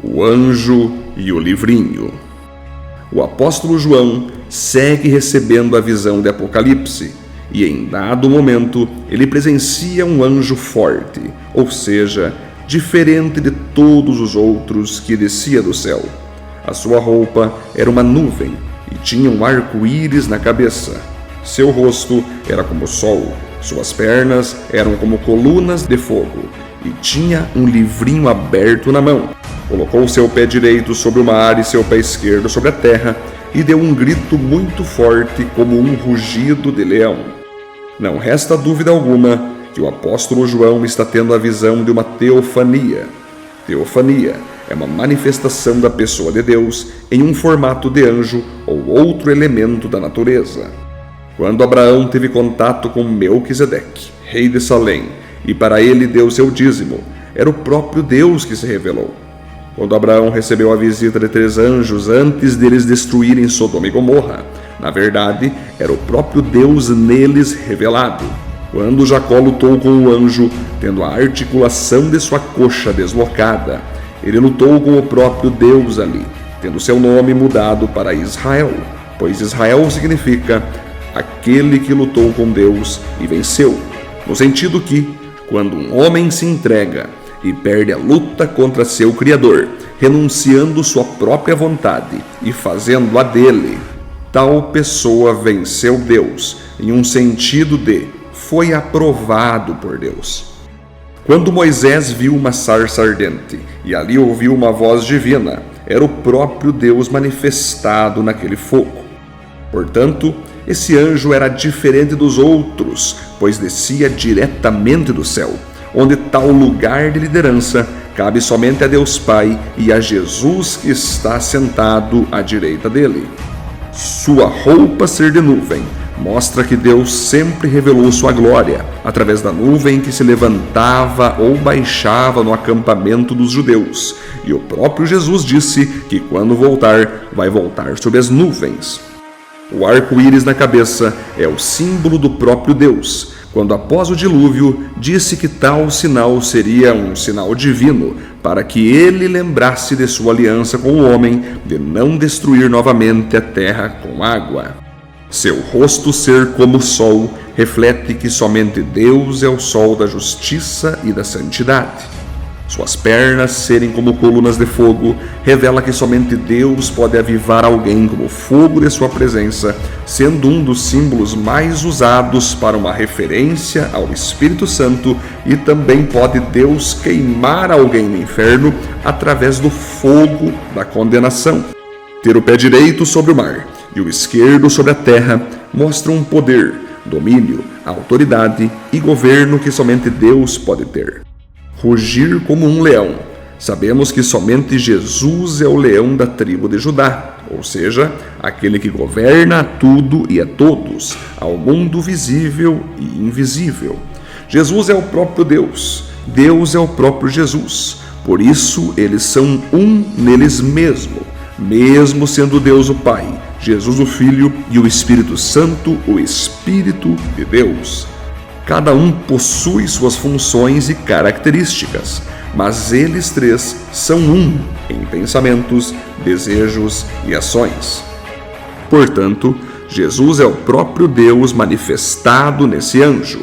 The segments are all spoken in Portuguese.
O anjo e o livrinho. O apóstolo João segue recebendo a visão de Apocalipse e, em dado momento, ele presencia um anjo forte, ou seja, diferente de todos os outros que descia do céu. A sua roupa era uma nuvem e tinha um arco-íris na cabeça. Seu rosto era como o sol, suas pernas eram como colunas de fogo e tinha um livrinho aberto na mão. Colocou seu pé direito sobre o mar e seu pé esquerdo sobre a terra e deu um grito muito forte como um rugido de leão. Não resta dúvida alguma que o apóstolo João está tendo a visão de uma teofania. Teofania é uma manifestação da pessoa de Deus em um formato de anjo ou outro elemento da natureza. Quando Abraão teve contato com Melquisedeque, rei de Salém, e para ele deu seu dízimo, era o próprio Deus que se revelou. Quando Abraão recebeu a visita de 3 anjos antes deles destruírem Sodoma e Gomorra, na verdade, era o próprio Deus neles revelado. Quando Jacó lutou com o anjo, tendo a articulação de sua coxa deslocada, ele lutou com o próprio Deus ali, tendo seu nome mudado para Israel, pois Israel significa aquele que lutou com Deus e venceu, no sentido que, quando um homem se entrega e perde a luta contra seu Criador, renunciando sua própria vontade e fazendo a dele, tal pessoa venceu Deus, em um sentido de foi aprovado por Deus. Quando Moisés viu uma sarça ardente e ali ouviu uma voz divina, era o próprio Deus manifestado naquele fogo. Portanto, esse anjo era diferente dos outros, pois descia diretamente do céu, onde tal lugar de liderança cabe somente a Deus Pai e a Jesus que está sentado à direita dele. Sua roupa ser de nuvem mostra que Deus sempre revelou sua glória, através da nuvem que se levantava ou baixava no acampamento dos judeus, e o próprio Jesus disse que quando voltar, vai voltar sobre as nuvens. O arco-íris na cabeça é o símbolo do próprio Deus, quando após o dilúvio disse que tal sinal seria um sinal divino, para que ele lembrasse de sua aliança com o homem de não destruir novamente a terra com água. Seu rosto ser como o sol reflete que somente Deus é o sol da justiça e da santidade. Suas pernas serem como colunas de fogo revela que somente Deus pode avivar alguém como fogo de sua presença, sendo um dos símbolos mais usados para uma referência ao Espírito Santo, e também pode Deus queimar alguém no inferno através do fogo da condenação. Ter o pé direito sobre o mar e o esquerdo sobre a terra mostram um poder, domínio, autoridade e governo que somente Deus pode ter. Rugir como um leão. Sabemos que somente Jesus é o leão da tribo de Judá, ou seja, aquele que governa a tudo e a todos, ao mundo visível e invisível. Jesus é o próprio Deus, Deus é o próprio Jesus, por isso eles são um neles mesmo, mesmo sendo Deus o Pai, Jesus o Filho e o Espírito Santo, o Espírito de Deus. Cada um possui suas funções e características, mas eles 3 são um em pensamentos, desejos e ações. Portanto, Jesus é o próprio Deus manifestado nesse anjo.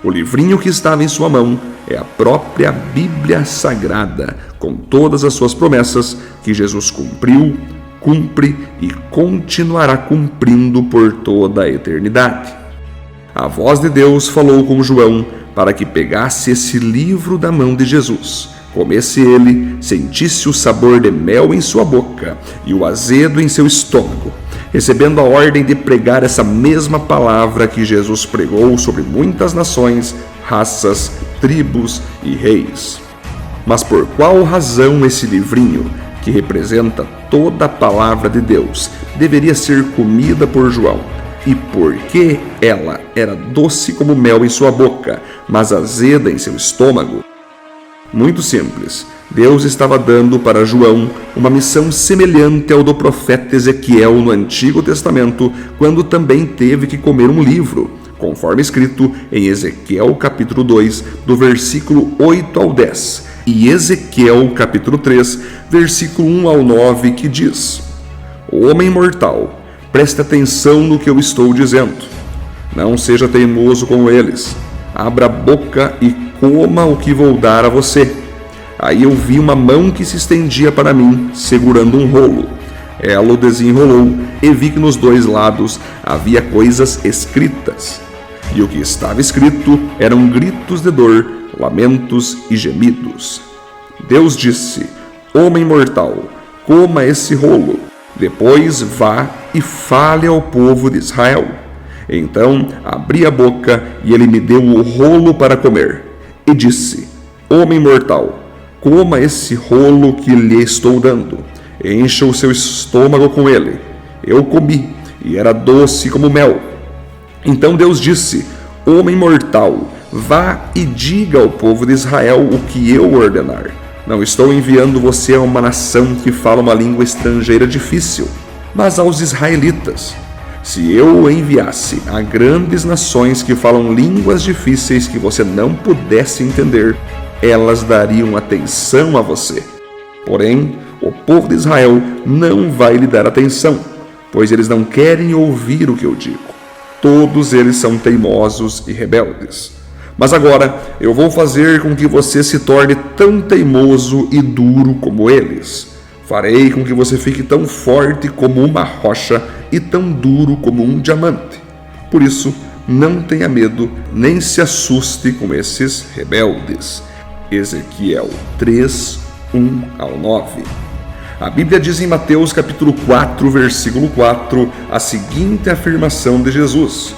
O livrinho que estava em sua mão é a própria Bíblia Sagrada, com todas as suas promessas que Jesus cumpriu, cumpre e continuará cumprindo por toda a eternidade. A voz de Deus falou com João para que pegasse esse livro da mão de Jesus, comesse ele, sentisse o sabor de mel em sua boca e o azedo em seu estômago, recebendo a ordem de pregar essa mesma palavra que Jesus pregou sobre muitas nações, raças, tribos e reis. Mas por qual razão esse livrinho, que representa toda a palavra de Deus, deveria ser comida por João? E por que ela era doce como mel em sua boca, mas azeda em seu estômago? Muito simples. Deus estava dando para João uma missão semelhante ao do profeta Ezequiel no Antigo Testamento, quando também teve que comer um livro, conforme escrito em Ezequiel capítulo 2, do versículo 8 ao 10. e Ezequiel capítulo 3, versículo 1 ao 9, que diz: Homem mortal, preste atenção no que eu estou dizendo. Não seja teimoso como eles. Abra a boca e coma o que vou dar a você. Aí eu vi uma mão que se estendia para mim, segurando um rolo. Ela o desenrolou e vi que nos dois lados havia coisas escritas. E o que estava escrito eram gritos de dor, lamentos e gemidos. Deus disse: Homem mortal, coma esse rolo. Depois vá e fale ao povo de Israel. Então abri a boca e ele me deu o rolo para comer. E disse: Homem mortal, coma esse rolo que lhe estou dando. Encha o seu estômago com ele. Eu comi, e era doce como mel. Então Deus disse: Homem mortal, vá e diga ao povo de Israel o que eu ordenar. Não estou enviando você a uma nação que fala uma língua estrangeira difícil, mas aos israelitas. Se eu o enviasse a grandes nações que falam línguas difíceis que você não pudesse entender, elas dariam atenção a você. Porém, o povo de Israel não vai lhe dar atenção, pois eles não querem ouvir o que eu digo. Todos eles são teimosos e rebeldes. Mas agora eu vou fazer com que você se torne tão teimoso e duro como eles. Farei com que você fique tão forte como uma rocha e tão duro como um diamante. Por isso, não tenha medo, nem se assuste com esses rebeldes. Ezequiel 3, 1 ao 9. A Bíblia diz em Mateus capítulo 4, versículo 4, a seguinte afirmação de Jesus: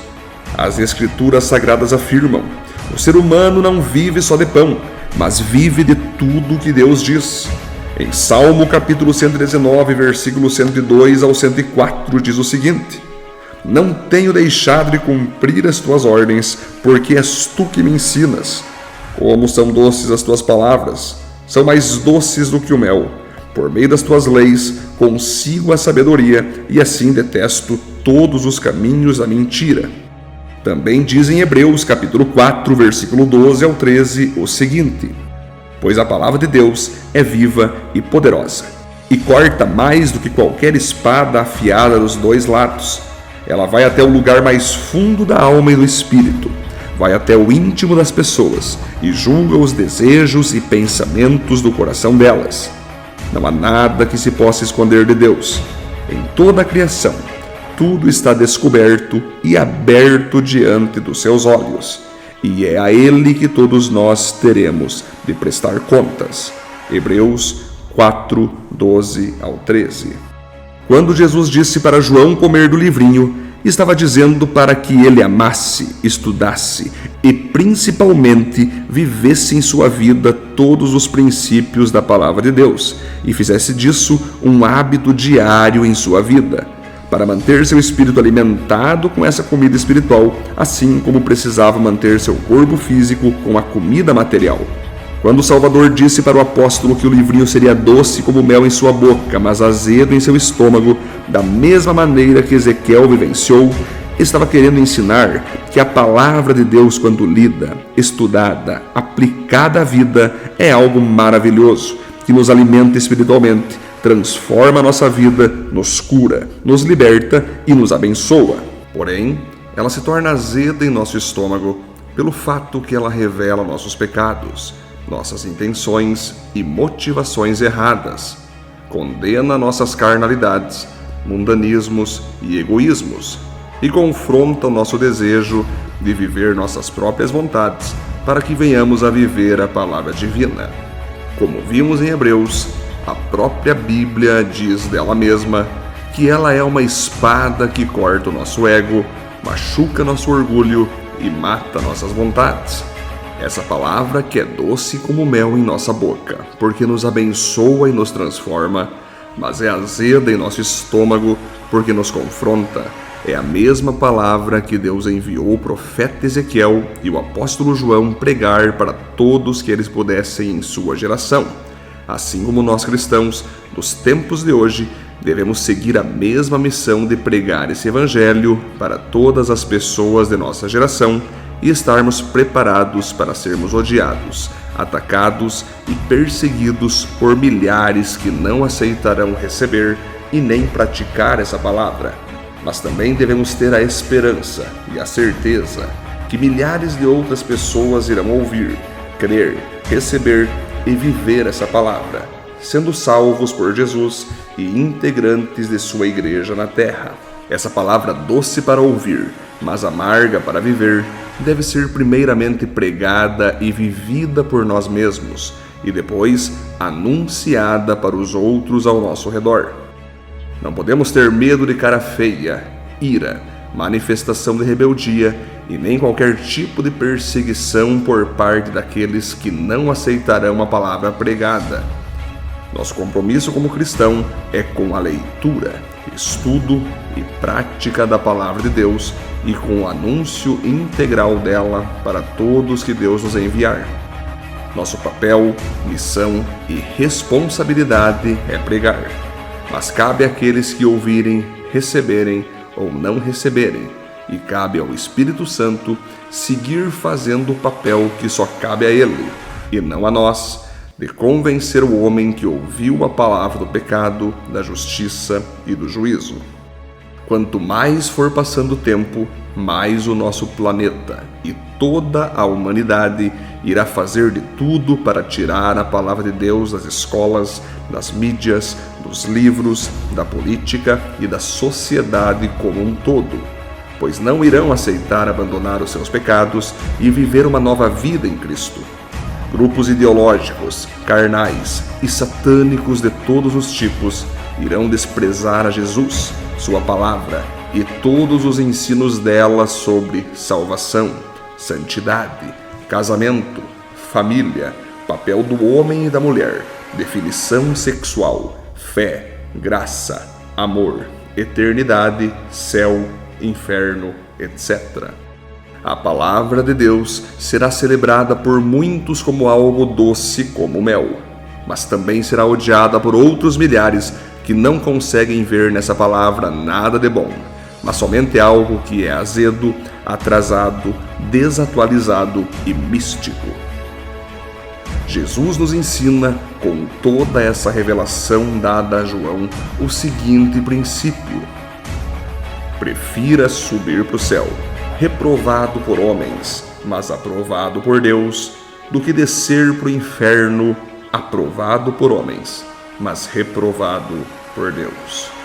As Escrituras Sagradas afirmam: o ser humano não vive só de pão, mas vive de tudo que Deus diz. Em Salmo capítulo 119, versículo 102 ao 104, diz o seguinte: Não tenho deixado de cumprir as tuas ordens, porque és tu que me ensinas. Como são doces as tuas palavras, são mais doces do que o mel. Por meio das tuas leis consigo a sabedoria, e assim detesto todos os caminhos da mentira. Também diz em Hebreus capítulo 4, versículo 12 ao 13 o seguinte: Pois a palavra de Deus é viva e poderosa, e corta mais do que qualquer espada afiada dos dois lados. Ela vai até o lugar mais fundo da alma e do espírito, vai até o íntimo das pessoas e julga os desejos e pensamentos do coração delas. Não há nada que se possa esconder de Deus. Em toda a criação, tudo está descoberto e aberto diante dos seus olhos, e é a Ele que todos nós teremos de prestar contas. Hebreus 4, 12 ao 13. Quando Jesus disse para João comer do livrinho, estava dizendo para que ele amasse, estudasse e principalmente vivesse em sua vida todos os princípios da palavra de Deus e fizesse disso um hábito diário em sua vida, para manter seu espírito alimentado com essa comida espiritual, assim como precisava manter seu corpo físico com a comida material. Quando o Salvador disse para o apóstolo que o livrinho seria doce como mel em sua boca, mas azedo em seu estômago, da mesma maneira que Ezequiel vivenciou, estava querendo ensinar que a palavra de Deus, quando lida, estudada, aplicada à vida, é algo maravilhoso, que nos alimenta espiritualmente, transforma a nossa vida, nos cura, nos liberta e nos abençoa. Porém, ela se torna azeda em nosso estômago pelo fato que ela revela nossos pecados, nossas intenções e motivações erradas, condena nossas carnalidades, mundanismos e egoísmos, e confronta o nosso desejo de viver nossas próprias vontades para que venhamos a viver a palavra divina. Como vimos em Hebreus, a própria Bíblia diz dela mesma que ela é uma espada que corta o nosso ego, machuca nosso orgulho e mata nossas vontades. Essa palavra que é doce como mel em nossa boca, porque nos abençoa e nos transforma, mas é azeda em nosso estômago, porque nos confronta. É a mesma palavra que Deus enviou o profeta Ezequiel e o apóstolo João pregar para todos que eles pudessem em sua geração. Assim como nós cristãos, nos tempos de hoje, devemos seguir a mesma missão de pregar esse evangelho para todas as pessoas de nossa geração e estarmos preparados para sermos odiados, atacados e perseguidos por milhares que não aceitarão receber e nem praticar essa palavra. Mas também devemos ter a esperança e a certeza que milhares de outras pessoas irão ouvir, crer, receber e viver essa palavra, sendo salvos por Jesus e integrantes de sua igreja na terra. Essa palavra doce para ouvir, mas amarga para viver, deve ser primeiramente pregada e vivida por nós mesmos, e depois anunciada para os outros ao nosso redor. Não podemos ter medo de cara feia, ira, manifestação de rebeldia e nem qualquer tipo de perseguição por parte daqueles que não aceitarão a palavra pregada. Nosso compromisso como cristão é com a leitura, estudo e prática da palavra de Deus e com o anúncio integral dela para todos que Deus nos enviar. Nosso papel, missão e responsabilidade é pregar, mas cabe àqueles que ouvirem, receberem ou não receberem, e cabe ao Espírito Santo seguir fazendo o papel que só cabe a Ele, e não a nós, de convencer o homem que ouviu a palavra do pecado, da justiça e do juízo. Quanto mais for passando o tempo, mais o nosso planeta e toda a humanidade irá fazer de tudo para tirar a palavra de Deus das escolas, das mídias, dos livros, da política e da sociedade como um todo, pois não irão aceitar abandonar os seus pecados e viver uma nova vida em Cristo. Grupos ideológicos, carnais e satânicos de todos os tipos irão desprezar a Jesus, sua palavra e todos os ensinos dela sobre salvação, santidade, casamento, família, papel do homem e da mulher, definição sexual, fé, graça, amor, eternidade, céu, inferno, etc. A palavra de Deus será celebrada por muitos como algo doce como mel, mas também será odiada por outros milhares que não conseguem ver nessa palavra nada de bom, mas somente algo que é azedo, atrasado, desatualizado e místico. Jesus nos ensina, com toda essa revelação dada a João, o seguinte princípio: prefira subir para o céu, reprovado por homens, mas aprovado por Deus, do que descer para o inferno, aprovado por homens, mas reprovado por Deus.